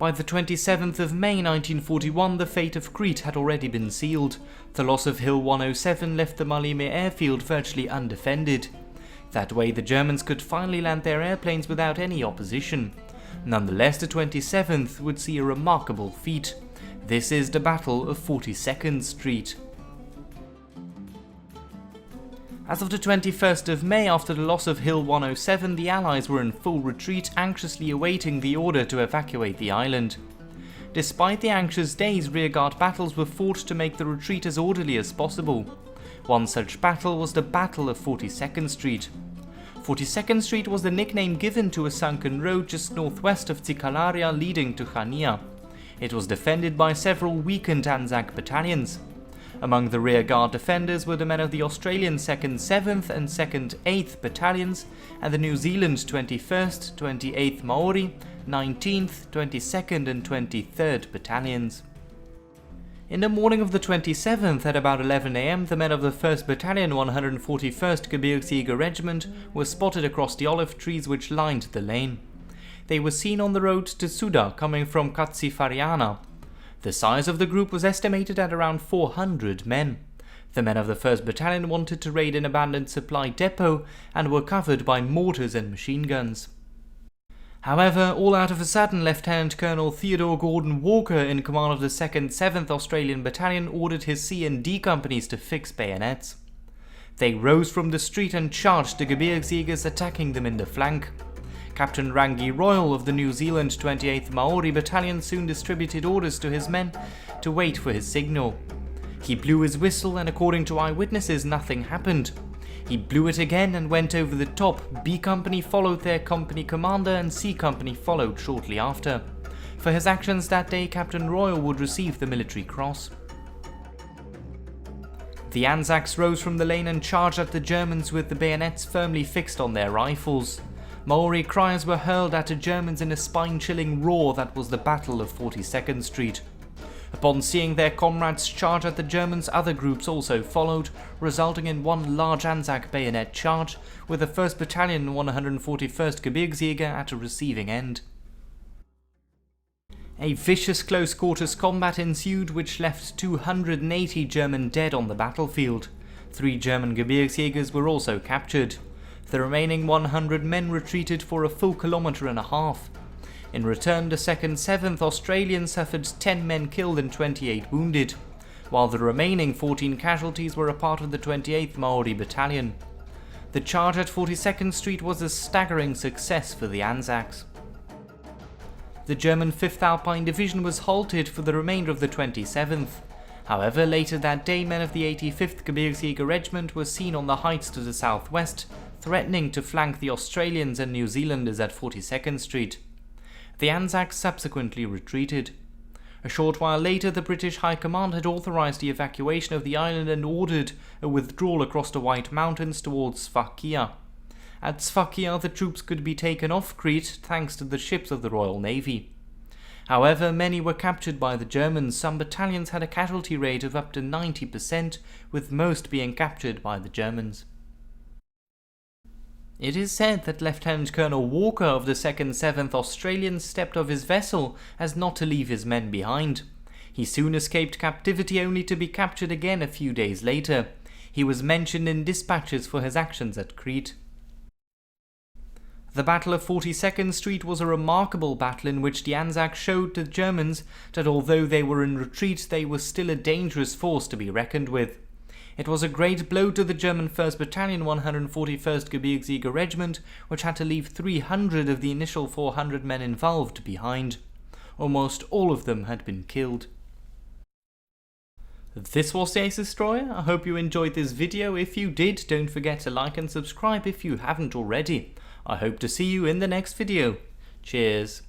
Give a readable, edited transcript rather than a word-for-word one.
By the 27th of May 1941, the fate of Crete had already been sealed. The loss of Hill 107 left the Maleme airfield virtually undefended. That way the Germans could finally land their airplanes without any opposition. Nonetheless, the 27th would see a remarkable feat. This is the Battle of 42nd Street. As of the 21st of May, after the loss of Hill 107, the Allies were in full retreat, anxiously awaiting the order to evacuate the island. Despite the anxious days, rearguard battles were fought to make the retreat as orderly as possible. One such battle was the Battle of 42nd Street. 42nd Street was the nickname given to a sunken road just northwest of Tsikalaria leading to Chania. It was defended by several weakened ANZAC battalions. Among the rearguard defenders were the men of the Australian 2nd 7th and 2nd 8th Battalions and the New Zealand 21st, 28th Maori, 19th, 22nd and 23rd Battalions. In the morning of the 27th at about 11 am, the men of the 1st Battalion 141st Gebirgsjäger Regiment were spotted across the olive trees which lined the lane. They were seen on the road to Suda coming from Katsifariana. The size of the group was estimated at around 400 men. The men of the 1st Battalion wanted to raid an abandoned supply depot and were covered by mortars and machine guns. However, all out of a sudden, Lieutenant Colonel Theodore Gordon Walker, in command of the 2nd 7th Australian Battalion, ordered his C and D companies to fix bayonets. They rose from the street and charged the Gebirgsjägers, attacking them in the flank. Captain Rangi Royal of the New Zealand 28th Maori Battalion soon distributed orders to his men to wait for his signal. He blew his whistle and according to eyewitnesses nothing happened. He blew it again and went over the top. B Company followed their company commander and C Company followed shortly after. For his actions that day, Captain Royal would receive the Military Cross. The ANZACs rose from the lane and charged at the Germans with the bayonets firmly fixed on their rifles. Maori cries were hurled at the Germans in a spine-chilling roar that was the Battle of 42nd Street. Upon seeing their comrades charge at the Germans, other groups also followed, resulting in one large ANZAC bayonet charge, with the 1st Battalion 141st Gebirgsjäger at a receiving end. A vicious close-quarters combat ensued which left 280 German dead on the battlefield. 3 German Gebirgsjägers were also captured. The remaining 100 men retreated for a full kilometre and a half. In return, the 2nd 7th Australian suffered 10 men killed and 28 wounded, while the remaining 14 casualties were a part of the 28th Maori Battalion. The charge at 42nd Street was a staggering success for the ANZACs. The German 5th Alpine Division was halted for the remainder of the 27th. However, later that day, men of the 85th Gebirgsjäger Regiment were seen on the heights to the southwest, threatening to flank the Australians and New Zealanders at 42nd Street. The ANZACs subsequently retreated. A short while later, the British High Command had authorised the evacuation of the island and ordered a withdrawal across the White Mountains towards Sfakia. At Sfakia, the troops could be taken off Crete thanks to the ships of the Royal Navy. However, many were captured by the Germans. Some battalions had a casualty rate of up to 90%, with most being captured by the Germans. It is said that Lieutenant Colonel Walker of the 2nd 7th Australians stepped off his vessel as not to leave his men behind. He soon escaped captivity only to be captured again a few days later. He was mentioned in dispatches for his actions at Crete. The Battle of 42nd Street was a remarkable battle in which the ANZACs showed the Germans that although they were in retreat, they were still a dangerous force to be reckoned with. It was a great blow to the German 1st Battalion 141st Gebirgsjäger Regiment, which had to leave 300 of the initial 400 men involved behind. Almost all of them had been killed. This was the Ace Destroyer. I hope you enjoyed this video. If you did, don't forget to like and subscribe if you haven't already. I hope to see you in the next video. Cheers.